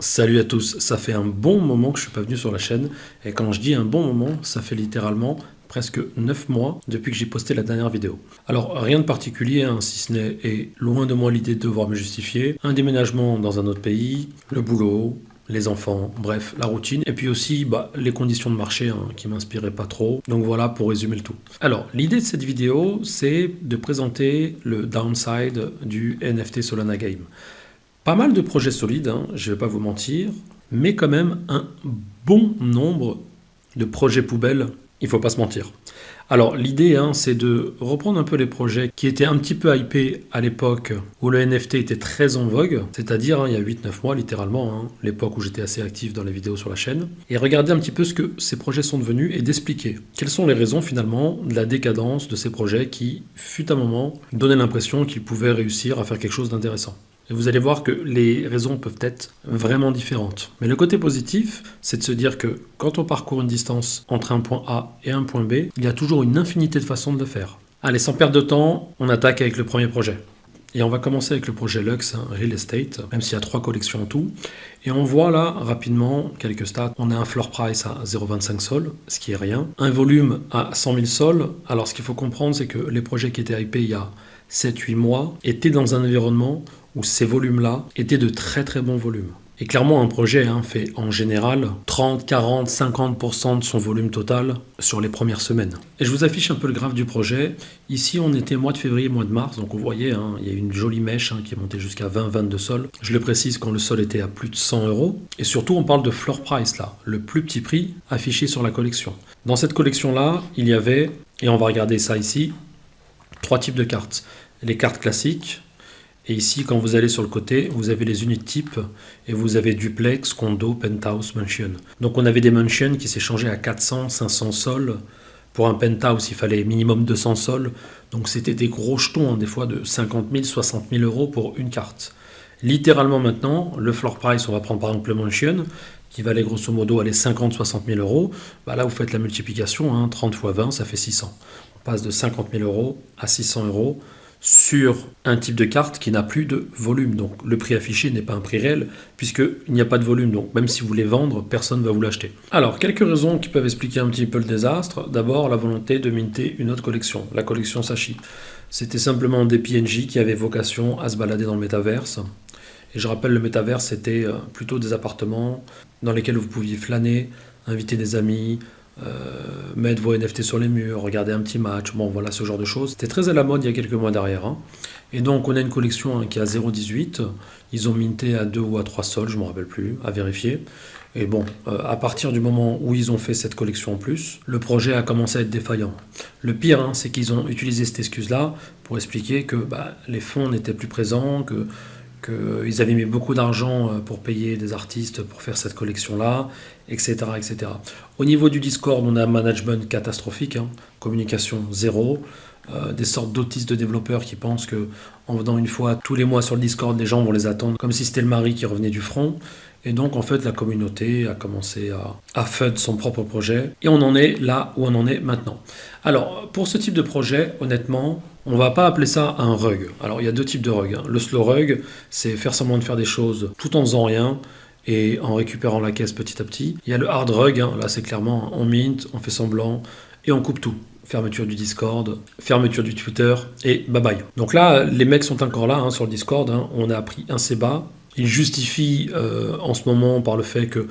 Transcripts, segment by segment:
Salut à tous, ça fait un bon moment que je suis pas venu sur la chaîne, et quand je dis un bon moment, ça fait littéralement presque 9 mois depuis que j'ai posté la dernière vidéo. Alors rien de particulier, hein, si ce n'est, et loin de moi l'idée de devoir me justifier, un déménagement dans un autre pays, le boulot, les enfants, bref, la routine, et puis aussi les conditions de marché qui m'inspiraient pas trop. Donc voilà pour résumer le tout. Alors l'idée de cette vidéo, c'est de présenter le downside du NFT Solana Game. Pas mal de projets solides, hein, je ne vais pas vous mentir, mais quand même un bon nombre de projets poubelles, il ne faut pas se mentir. Alors l'idée, c'est de reprendre un peu les projets qui étaient un petit peu hypés à l'époque où le NFT était très en vogue, c'est-à-dire il y a 8-9 mois littéralement, l'époque où j'étais assez actif dans les vidéos sur la chaîne, et regarder un petit peu ce que ces projets sont devenus et d'expliquer quelles sont les raisons finalement de la décadence de ces projets qui, fut un moment, donnaient l'impression qu'ils pouvaient réussir à faire quelque chose d'intéressant. Et vous allez voir que les raisons peuvent être vraiment différentes. Mais le côté positif, c'est de se dire que quand on parcourt une distance entre un point A et un point B, il y a toujours une infinité de façons de le faire. Allez, sans perdre de temps, on attaque avec le premier projet. Et on va commencer avec le projet Lux, Real Estate, même s'il y a 3 collections en tout. Et on voit là rapidement quelques stats. On a un floor price à 0,25 sol, ce qui est rien. Un volume à 100 000 sols. Alors ce qu'il faut comprendre, c'est que les projets qui étaient hypés il y a 7-8 mois étaient dans un environnement où ces volumes-là étaient de très très bons volumes. Et clairement, un projet fait en général 30, 40, 50% de son volume total sur les premières semaines. Et je vous affiche un peu le graphe du projet. Ici, on était mois de février, mois de mars, donc vous voyez, il y a une jolie mèche qui est montée jusqu'à 20-22 sols. Je le précise quand le sol était à plus de 100 euros. Et surtout, on parle de floor price là, le plus petit prix affiché sur la collection. Dans cette collection-là, il y avait, et on va regarder ça ici, 3 types de cartes. Les cartes classiques. Et ici, quand vous allez sur le côté, vous avez les unités types et vous avez duplex, condo, penthouse, mansion. Donc on avait des mansions qui s'échangeaient à 400, 500 sols. Pour un penthouse, il fallait minimum 200 sols. Donc c'était des gros jetons, des fois de 50 000, 60 000 euros pour une carte. Littéralement maintenant, le floor price, on va prendre par exemple le mansion, qui valait grosso modo 50-60 000 euros. Là, vous faites la multiplication, 30 x 20, ça fait 600. On passe de 50 000 euros à 600 euros sur un type de carte qui n'a plus de volume. Donc le prix affiché n'est pas un prix réel puisqu'il n'y a pas de volume. Donc même si vous voulez vendre, personne ne va vous l'acheter. Alors quelques raisons qui peuvent expliquer un petit peu le désastre. D'abord la volonté de minter une autre collection, la collection Sashi. C'était simplement des PNJ qui avaient vocation à se balader dans le métaverse. Et je rappelle, le métaverse c'était plutôt des appartements dans lesquels vous pouviez flâner, inviter des amis, mettre vos NFT sur les murs, regarder un petit match, voilà ce genre de choses. C'était très à la mode il y a quelques mois derrière. Et donc on a une collection qui est à 0,18, ils ont minté à 2 ou à 3 sols, je ne me rappelle plus, à vérifier. Et à partir du moment où ils ont fait cette collection en plus, le projet a commencé à être défaillant. Le pire, c'est qu'ils ont utilisé cette excuse-là pour expliquer que les fonds n'étaient plus présents, qu'ils avaient mis beaucoup d'argent pour payer des artistes pour faire cette collection-là, etc., etc. Au niveau du Discord, on a un management catastrophique, communication zéro, des sortes d'autistes de développeurs qui pensent qu'en venant une fois tous les mois sur le Discord, les gens vont les attendre comme si c'était le mari qui revenait du front. Et donc, en fait, la communauté a commencé à fund son propre projet. Et on en est là où on en est maintenant. Alors, pour ce type de projet, honnêtement, on ne va pas appeler ça un rug. Alors, il y a 2 types de rug. Le slow rug, c'est faire semblant de faire des choses tout en faisant rien et en récupérant la caisse petit à petit. Il y a le hard rug, là, c'est clairement on mint, on fait semblant et on coupe tout. Fermeture du Discord, fermeture du Twitter et bye bye. Donc là, les mecs sont encore là sur le Discord. On a appris un CBA. Il justifie en ce moment par le fait que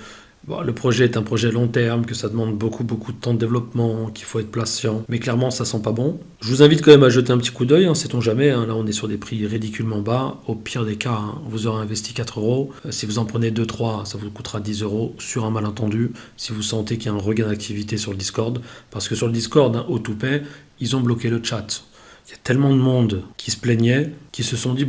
le projet est un projet long terme, que ça demande beaucoup de temps de développement, qu'il faut être patient, mais clairement ça sent pas bon. Je vous invite quand même à jeter un petit coup d'œil, sait-on jamais, là on est sur des prix ridiculement bas, au pire des cas vous aurez investi 4 euros, si vous en prenez 2-3 ça vous coûtera 10 euros sur un malentendu, si vous sentez qu'il y a un regain d'activité sur le Discord, parce que sur le Discord, au Toupet, ils ont bloqué le chat. Il y a tellement de monde qui se plaignait, qui se sont dit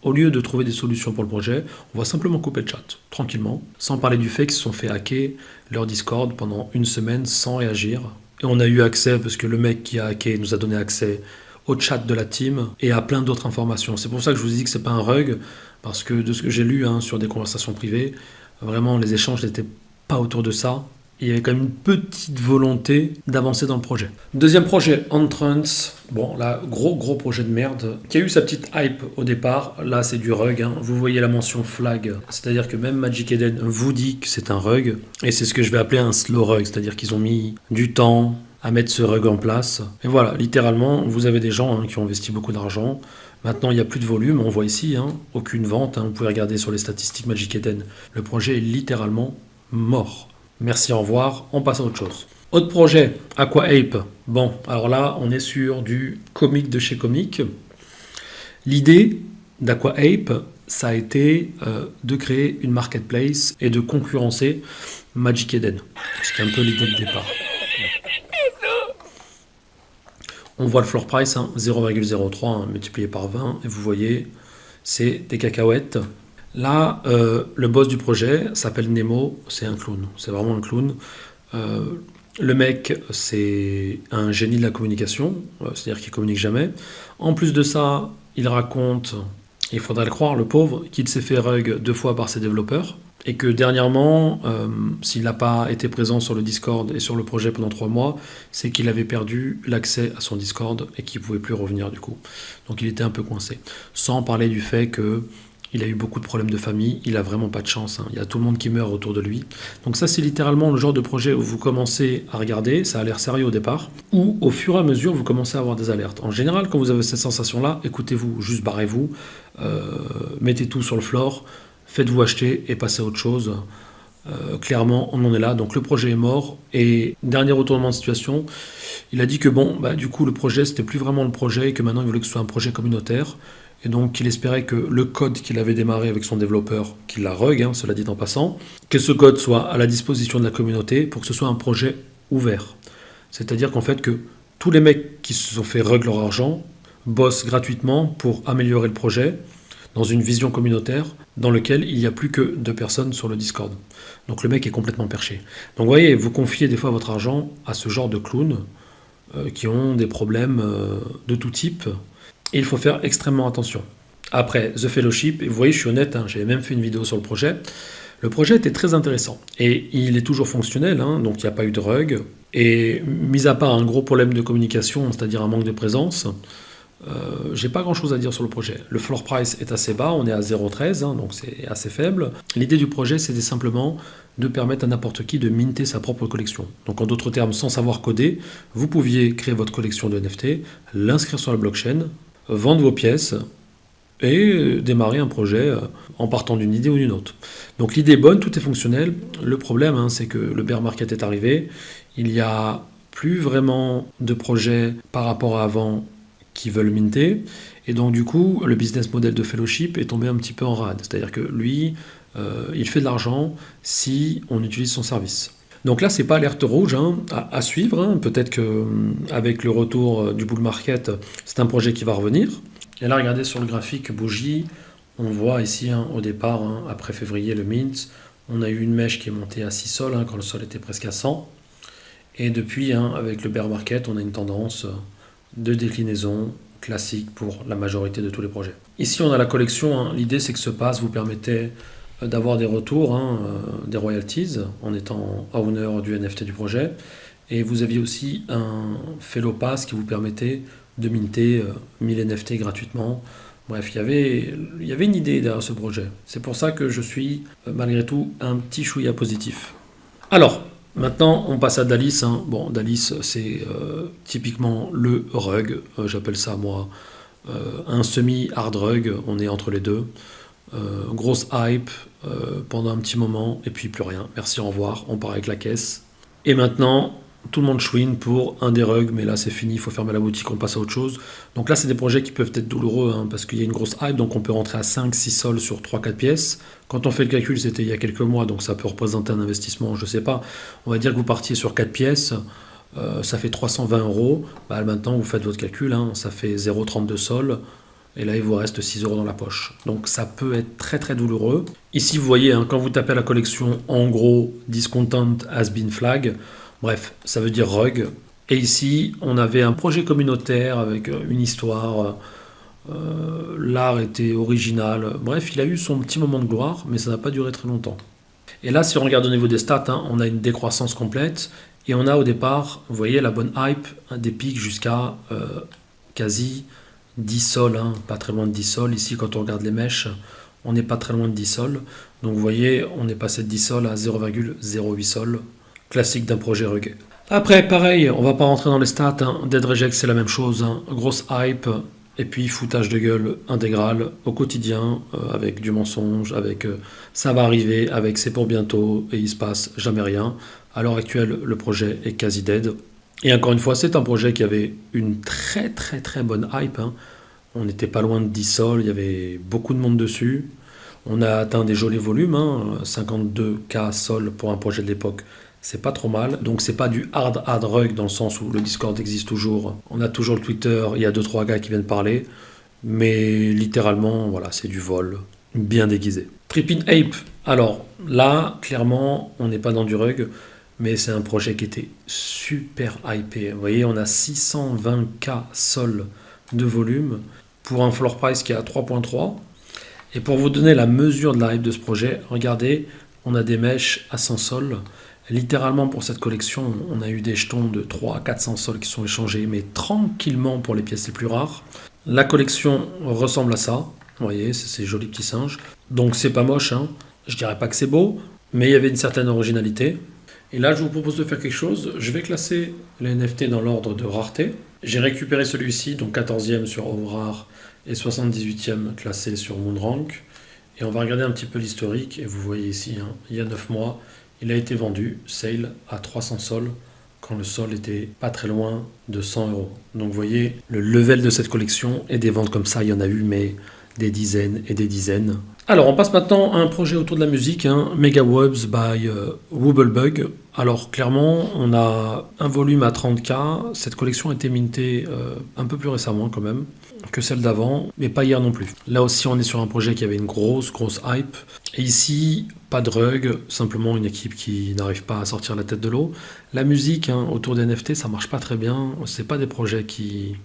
au lieu de trouver des solutions pour le projet, on va simplement couper le chat, tranquillement, sans parler du fait qu'ils se sont fait hacker leur Discord pendant une semaine sans réagir. Et on a eu accès, parce que le mec qui a hacké nous a donné accès au chat de la team et à plein d'autres informations. C'est pour ça que je vous dis que c'est pas un rug, parce que de ce que j'ai lu sur des conversations privées, vraiment les échanges n'étaient pas autour de ça. il y avait quand même une petite volonté d'avancer dans le projet. Deuxième projet, Entrance. Bon, là, gros projet de merde, qui a eu sa petite hype au départ. Là, c'est du rug, hein. Vous voyez la mention flag, c'est-à-dire que même Magic Eden vous dit que c'est un rug, et c'est ce que je vais appeler un slow rug, c'est-à-dire qu'ils ont mis du temps à mettre ce rug en place. Et voilà, littéralement, vous avez des gens qui ont investi beaucoup d'argent. Maintenant, il n'y a plus de volume, on voit ici, aucune vente. Vous pouvez regarder sur les statistiques Magic Eden. Le projet est littéralement mort. Merci, au revoir, on passe à autre chose. Autre projet, Aqua Ape. Bon, alors là, on est sur du comique de chez Comic. L'idée d'Aqua Ape, ça a été de créer une marketplace et de concurrencer Magic Eden. C'était un peu l'idée de départ. On voit le floor price, 0,03 multiplié par 20, et vous voyez, c'est des cacahuètes. Là, le boss du projet s'appelle Nemo, c'est un clown, c'est vraiment un clown. Le mec, c'est un génie de la communication, c'est-à-dire qu'il communique jamais. En plus de ça, il raconte, il faudrait le croire, le pauvre, qu'il s'est fait rug 2 fois par ses développeurs, et que dernièrement, s'il n'a pas été présent sur le Discord et sur le projet pendant 3 mois, c'est qu'il avait perdu l'accès à son Discord et qu'il ne pouvait plus revenir du coup. Donc il était un peu coincé. Sans parler du fait qu'il a eu beaucoup de problèmes de famille, il a vraiment pas de chance, il y a tout le monde qui meurt autour de lui. Donc ça, c'est littéralement le genre de projet où vous commencez à regarder, ça a l'air sérieux au départ, ou au fur et à mesure, vous commencez à avoir des alertes. En général, quand vous avez cette sensation-là, écoutez-vous, juste barrez-vous, mettez tout sur le floor, faites-vous acheter et passez à autre chose. Clairement, on en est là. Donc le projet est mort. Et dernier retournement de situation, il a dit que du coup, le projet, c'était plus vraiment le projet et que maintenant, il voulait que ce soit un projet communautaire. Et donc, il espérait que le code qu'il avait démarré avec son développeur, qu'il l'a rug, cela dit en passant, que ce code soit à la disposition de la communauté pour que ce soit un projet ouvert. C'est-à-dire qu'en fait, que tous les mecs qui se sont fait rug leur argent bossent gratuitement pour améliorer le projet dans une vision communautaire dans lequel il n'y a plus que 2 personnes sur le Discord. Donc le mec est complètement perché. Donc vous voyez, vous confiez des fois votre argent à ce genre de clowns qui ont des problèmes de tout type, et il faut faire extrêmement attention. Après, The Fellowship, et vous voyez, je suis honnête, j'avais même fait une vidéo sur le projet. Le projet était très intéressant, et il est toujours fonctionnel, donc il n'y a pas eu de rug, et mis à part un gros problème de communication, c'est-à-dire un manque de présence, j'ai pas grand chose à dire sur le projet. Le floor price est assez bas, on est à 0,13, donc c'est assez faible. L'idée du projet, c'était simplement de permettre à n'importe qui de minter sa propre collection. Donc en d'autres termes, sans savoir coder, vous pouviez créer votre collection de NFT, l'inscrire sur la blockchain, vendre vos pièces et démarrer un projet en partant d'une idée ou d'une autre. Donc l'idée est bonne, tout est fonctionnel. Le problème, c'est que le bear market est arrivé. Il n'y a plus vraiment de projets par rapport à avant qui veulent minter, et donc du coup le business model de Fellowship est tombé un petit peu en rade, c'est-à-dire que lui il fait de l'argent si on utilise son service. Donc là c'est pas alerte rouge à suivre, peut-être que avec le retour du bull market c'est un projet qui va revenir. Et là regardez sur le graphique bougie, on voit ici au départ, après février le mint, on a eu une mèche qui est montée à 6 sols quand le sol était presque à 100, et depuis avec le bear market on a une tendance de déclinaison classique pour la majorité de tous les projets. Ici, on a la collection. L'idée, c'est que ce pass vous permettait d'avoir des retours, des royalties, en étant owner du NFT du projet. Et vous aviez aussi un Fellow Pass qui vous permettait de minter 1000 NFT gratuitement. Bref, il y avait une idée derrière ce projet. C'est pour ça que je suis, malgré tout, un petit chouïa positif. Alors, maintenant, on passe à Dalis. Bon, Dalis, c'est typiquement le rug. J'appelle ça, moi, un semi-hard rug. On est entre les deux. Grosse hype pendant un petit moment, et puis plus rien. Merci, au revoir. On part avec la caisse. Et maintenant, tout le monde chouine pour un des rugs, mais là c'est fini, il faut fermer la boutique, on passe à autre chose. Donc là c'est des projets qui peuvent être douloureux, parce qu'il y a une grosse hype, donc on peut rentrer à 5-6 sols sur 3-4 pièces. Quand on fait le calcul, c'était il y a quelques mois, donc ça peut représenter un investissement, je sais pas, on va dire que vous partiez sur 4 pièces, ça fait 320 €. Maintenant vous faites votre calcul, ça fait 0,32 sols, et là il vous reste 6 € dans la poche. Donc ça peut être très très douloureux. Ici vous voyez, quand vous tapez à la collection, en gros, discontent has been flag. Bref, ça veut dire rug. Et ici, on avait un projet communautaire avec une histoire. L'art était original. Bref, il a eu son petit moment de gloire, mais ça n'a pas duré très longtemps. Et là, si on regarde au niveau des stats, hein, on a une décroissance complète. Et on a au départ, vous voyez, la bonne hype, des pics jusqu'à quasi 10 sols, hein, pas très loin de 10 sols. Ici, quand on regarde les mèches, on n'est pas très loin de 10 sols. Donc vous voyez, on est passé de 10 sols à 0,08 sols. Classique d'un projet rugueux. Après, pareil, on va pas rentrer dans les stats. Hein. Dead Reject, c'est la même chose. Hein. Grosse hype. Et puis foutage de gueule intégral au quotidien, avec du mensonge, avec ça va arriver, avec c'est pour bientôt, et il se passe jamais rien. À l'heure actuelle, le projet est quasi dead. Et encore une fois, c'est un projet qui avait une très très très bonne hype. Hein. On n'était pas loin de 10 sols, il y avait beaucoup de monde dessus. On a atteint des jolis volumes, hein, 52K sols pour un projet de l'époque. C'est pas trop mal. Donc c'est pas du hard rug dans le sens où le Discord existe toujours. On a toujours le Twitter, il y a 2-3 gars qui viennent parler. Mais littéralement, voilà, c'est du vol. Bien déguisé. Tripping Ape. Alors là, clairement, on n'est pas dans du rug. Mais c'est un projet qui était super hypé. Vous voyez, on a 620K sols de volume pour un floor price qui est à 3.3. Et pour vous donner la mesure de la hype de ce projet, regardez, on a des mèches à 100 sols. Littéralement, pour cette collection, on a eu des jetons de 300 à 400 sols qui sont échangés, mais tranquillement pour les pièces les plus rares. La collection ressemble à ça. Vous voyez, c'est ces jolis petits singes. Donc c'est pas moche, hein. Je dirais pas que c'est beau, mais il y avait une certaine originalité. Et là, je vous propose de faire quelque chose. Je vais classer les NFT dans l'ordre de rareté. J'ai récupéré celui-ci, donc 14e sur Overrare et 78e classé sur Moonrank. Et on va regarder un petit peu l'historique. Et vous voyez ici, hein, il y a 9 mois, il a été vendu, sale, à 300 sols, quand le sol était pas très loin de 100 euros. Donc vous voyez, le level de cette collection et des ventes comme ça, il y en a eu, mais des dizaines et des dizaines. Alors, on passe maintenant à un projet autour de la musique, hein, Megawubs by Wobblebug. Alors, clairement, on a un volume à 30K. Cette collection a été mintée un peu plus récemment, quand même, que celle d'avant, mais pas hier non plus. Là aussi, on est sur un projet qui avait une grosse hype. Et ici, pas de rug, simplement une équipe qui n'arrive pas à sortir la tête de l'eau. La musique, hein, autour des NFT, ça marche pas très bien. C'est pas des projets qui...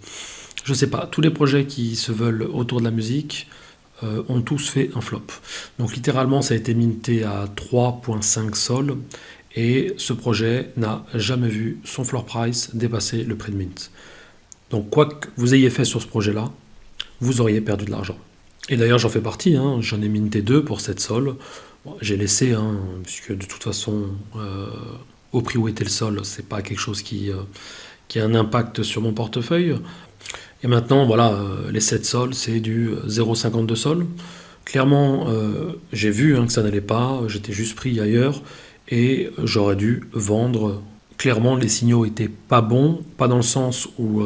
Je sais pas, tous les projets qui se veulent autour de la musique ont tous fait un flop. Donc littéralement, ça a été minté à 3.5 sols et ce projet n'a jamais vu son floor price dépasser le prix de mint. Donc quoi que vous ayez fait sur ce projet-là, vous auriez perdu de l'argent. Et d'ailleurs, j'en fais partie, hein, j'en ai minté 2 pour 7 sols. Bon, j'ai laissé, hein, puisque de toute façon, au prix où était le sol, c'est pas quelque chose qui a un impact sur mon portefeuille. Et maintenant, voilà, les 7 sols, c'est du 0,52 sols. Clairement, j'ai vu que ça n'allait pas, j'étais juste pris ailleurs et j'aurais dû vendre. Clairement, les signaux étaient pas bons, pas dans le sens où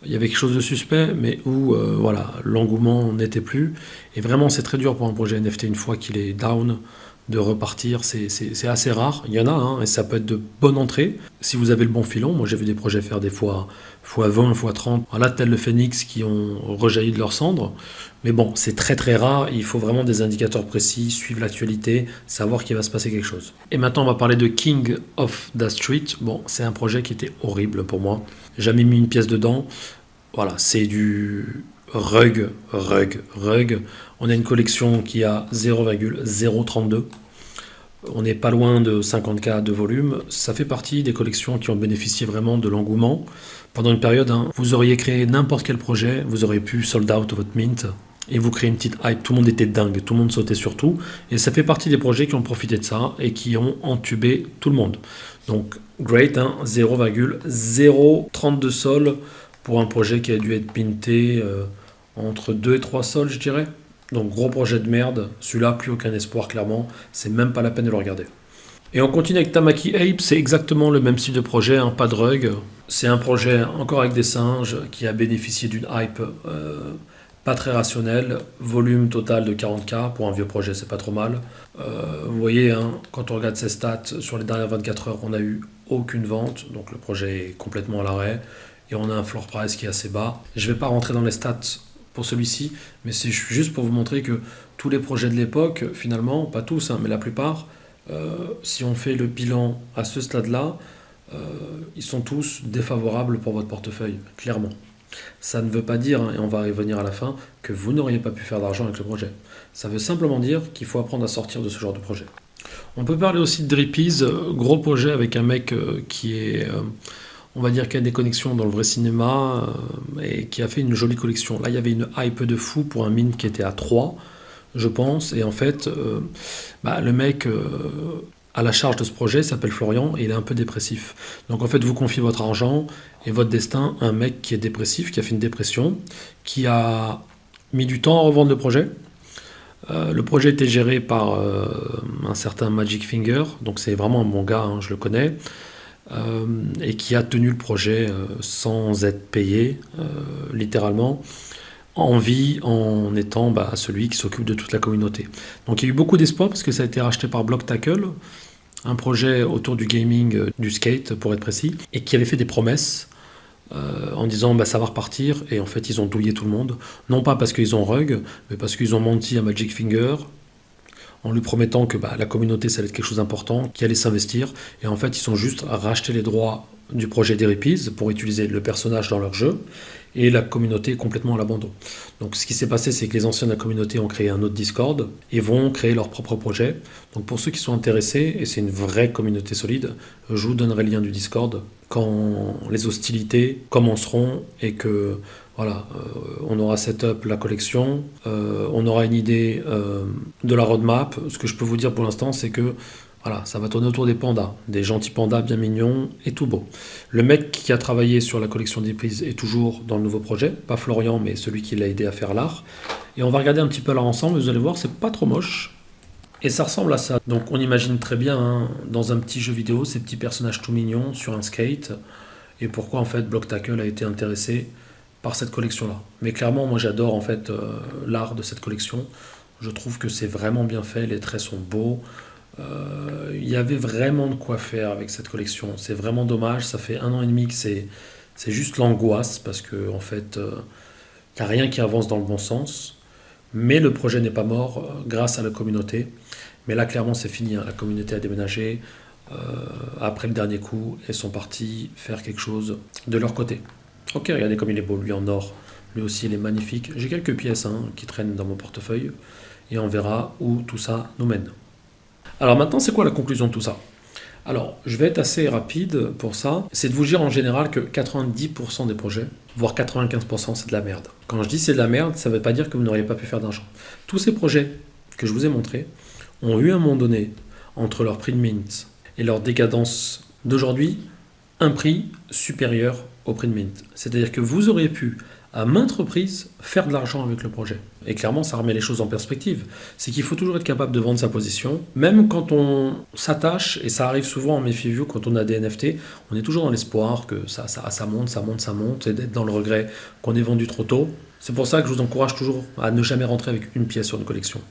il y avait quelque chose de suspect, mais où voilà, l'engouement n'était plus. Et vraiment, c'est très dur pour un projet NFT une fois qu'il est down de repartir, c'est assez rare. Il y en a, hein, et ça peut être de bonne entrée si vous avez le bon filon. Moi, j'ai vu des projets faire des fois x20, x30, voilà, tel le Phoenix qui ont rejailli de leurs cendres. Mais bon, c'est très très rare. Il faut vraiment des indicateurs précis, suivre l'actualité, savoir qu'il va se passer quelque chose. Et maintenant, on va parler de King of the Street. Bon, c'est un projet qui était horrible pour moi. Jamais mis une pièce dedans. Voilà, c'est du rug. On a une collection qui a 0,032. On n'est pas loin de 50K de volume. Ça fait partie des collections qui ont bénéficié vraiment de l'engouement. Pendant une période, hein, vous auriez créé n'importe quel projet, vous auriez pu sold out votre mint et vous créez une petite hype. Tout le monde était dingue, tout le monde sautait sur tout. Et ça fait partie des projets qui ont profité de ça et qui ont entubé tout le monde. Donc, great, hein, 0,032 sols pour un projet qui a dû être minté entre 2 et 3 sols, je dirais. Donc gros projet de merde, celui-là plus aucun espoir clairement, c'est même pas la peine de le regarder. Et on continue avec Tamaki Ape, c'est exactement le même style de projet, hein, pas de rug. C'est un projet encore avec des singes qui a bénéficié d'une hype pas très rationnelle, volume total de 40K, pour un vieux projet c'est pas trop mal. Vous voyez, hein, quand on regarde ses stats, sur les dernières 24 heures on n'a eu aucune vente, donc le projet est complètement à l'arrêt. Et on a un floor price qui est assez bas. Je ne vais pas rentrer dans les stats pour celui-ci, mais c'est juste pour vous montrer que tous les projets de l'époque, finalement, pas tous, hein, mais la plupart, si on fait le bilan à ce stade-là, ils sont tous défavorables pour votre portefeuille, clairement. Ça ne veut pas dire, hein, et on va y revenir à la fin, que vous n'auriez pas pu faire d'argent avec le projet. Ça veut simplement dire qu'il faut apprendre à sortir de ce genre de projet. On peut parler aussi de Drippies, gros projet avec un mec qui est, on va dire, qui a des connexions dans le vrai cinéma et qui a fait une jolie collection. Là, il y avait une hype de fou pour un mine qui était à 3, je pense, et en fait, le mec à la charge de ce projet s'appelle Florian et il est un peu dépressif. Donc en fait, vous confiez votre argent et votre destin à un mec qui est dépressif, qui a fait une dépression, qui a mis du temps à revendre le projet. Le projet était géré par un certain Magic Finger, donc c'est vraiment un bon gars, hein, je le connais, et qui a tenu le projet sans être payé, littéralement, en vie, en étant celui qui s'occupe de toute la communauté. Donc il y a eu beaucoup d'espoir parce que ça a été racheté par BlockTackle, un projet autour du gaming, du skate pour être précis, et qui avait fait des promesses en disant ça va repartir, et en fait ils ont douillé tout le monde, non pas parce qu'ils ont rug, mais parce qu'ils ont menti à Magic Finger en lui promettant que la communauté ça allait être quelque chose d'important, qui allait s'investir, et en fait ils ont juste racheté les droits du projet d'Eripiz pour utiliser le personnage dans leur jeu, et la communauté est complètement à l'abandon. Donc ce qui s'est passé, c'est que les anciens de la communauté ont créé un autre Discord et vont créer leur propre projet. Donc pour ceux qui sont intéressés, et c'est une vraie communauté solide, je vous donnerai le lien du Discord quand les hostilités commenceront et que on aura set up la collection, on aura une idée de la roadmap. Ce que je peux vous dire pour l'instant, c'est que ça va tourner autour des pandas, des gentils pandas bien mignons et tout beau. Le mec qui a travaillé sur la collection des prises est toujours dans le nouveau projet, pas Florian, mais celui qui l'a aidé à faire l'art. Et on va regarder un petit peu l'art ensemble, vous allez voir, c'est pas trop moche. Et ça ressemble à ça. Donc on imagine très bien, dans un petit jeu vidéo, ces petits personnages tout mignons sur un skate, et pourquoi en fait BlockTackle a été intéressé par cette collection-là. Mais clairement, moi j'adore en fait l'art de cette collection. Je trouve que c'est vraiment bien fait, les traits sont beaux. Il y avait vraiment de quoi faire avec cette collection. C'est vraiment dommage, ça fait 1 an et demi que c'est juste l'angoisse parce que en fait, il n'y a rien qui avance dans le bon sens. Mais le projet n'est pas mort grâce à la communauté. Mais là, clairement, c'est fini, hein. La communauté a déménagé après le dernier coup et sont partis faire quelque chose de leur côté. Ok, regardez comme il est beau, lui en or. Lui aussi, il est magnifique. J'ai quelques pièces qui traînent dans mon portefeuille et on verra où tout ça nous mène. Alors maintenant, c'est quoi la conclusion de tout ça? Alors, je vais être assez rapide pour ça. C'est de vous dire en général que 90% des projets, voire 95%, c'est de la merde. Quand je dis c'est de la merde, ça ne veut pas dire que vous n'auriez pas pu faire d'argent. Tous ces projets que je vous ai montrés ont eu à un moment donné, entre leur prix de mint et leur décadence d'aujourd'hui, un prix supérieur au prix de mint. C'est-à-dire que vous auriez pu, à maintes reprises, faire de l'argent avec le projet. Et clairement, ça remet les choses en perspective. C'est qu'il faut toujours être capable de vendre sa position. Même quand on s'attache, et ça arrive souvent en méfiez-vous quand on a des NFT, on est toujours dans l'espoir que ça monte, et d'être dans le regret qu'on ait vendu trop tôt. C'est pour ça que je vous encourage toujours à ne jamais rentrer avec une pièce sur une collection.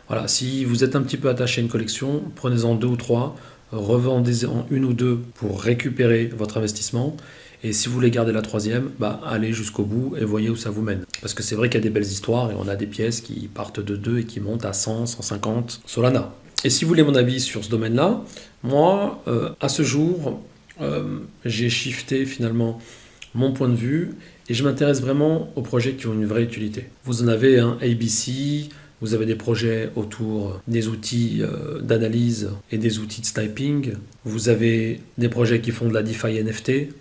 Voilà, si vous êtes un petit peu attaché à une collection, prenez-en 2 ou 3, revendez-en 1 ou 2 pour récupérer votre investissement. Et si vous voulez garder la 3e, allez jusqu'au bout et voyez où ça vous mène. Parce que c'est vrai qu'il y a des belles histoires et on a des pièces qui partent de 2 et qui montent à 100, 150 Solana. Et si vous voulez mon avis sur ce domaine-là, moi, à ce jour, j'ai shifté finalement mon point de vue et je m'intéresse vraiment aux projets qui ont une vraie utilité. Vous en avez un ABC, vous avez des projets autour des outils d'analyse et des outils de sniping. Vous avez des projets qui font de la DeFi NFT,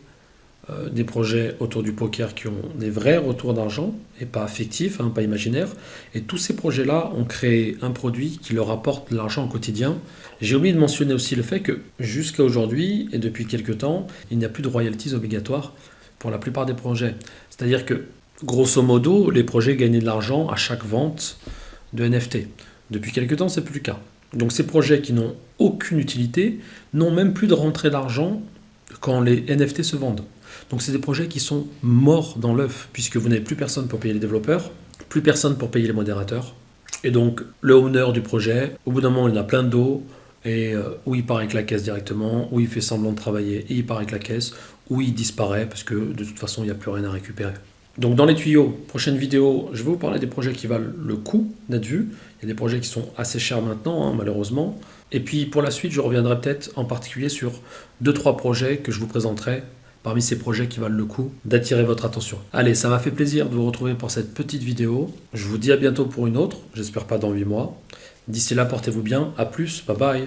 des projets autour du poker qui ont des vrais retours d'argent et pas fictifs, pas imaginaires. Et tous ces projets-là ont créé un produit qui leur apporte de l'argent au quotidien. J'ai oublié de mentionner aussi le fait que jusqu'à aujourd'hui et depuis quelques temps, il n'y a plus de royalties obligatoires pour la plupart des projets. C'est-à-dire que, grosso modo, les projets gagnaient de l'argent à chaque vente de NFT. Depuis quelques temps, c'est plus le cas. Donc ces projets qui n'ont aucune utilité n'ont même plus de rentrée d'argent quand les NFT se vendent. Donc c'est des projets qui sont morts dans l'œuf, puisque vous n'avez plus personne pour payer les développeurs, plus personne pour payer les modérateurs. Et donc le owner du projet, au bout d'un moment, il a plein d'eau, et où il part avec la caisse directement, où il fait semblant de travailler et il part avec la caisse, où il disparaît, parce que de toute façon, il n'y a plus rien à récupérer. Donc dans les tuyaux, prochaine vidéo, je vais vous parler des projets qui valent le coup d'être vus. Il y a des projets qui sont assez chers maintenant, malheureusement. Et puis pour la suite, je reviendrai peut-être en particulier sur 2-3 projets que je vous présenterai parmi ces projets qui valent le coup d'attirer votre attention. Allez, ça m'a fait plaisir de vous retrouver pour cette petite vidéo. Je vous dis à bientôt pour une autre, j'espère pas dans 8 mois. D'ici là, portez-vous bien, à plus, bye bye.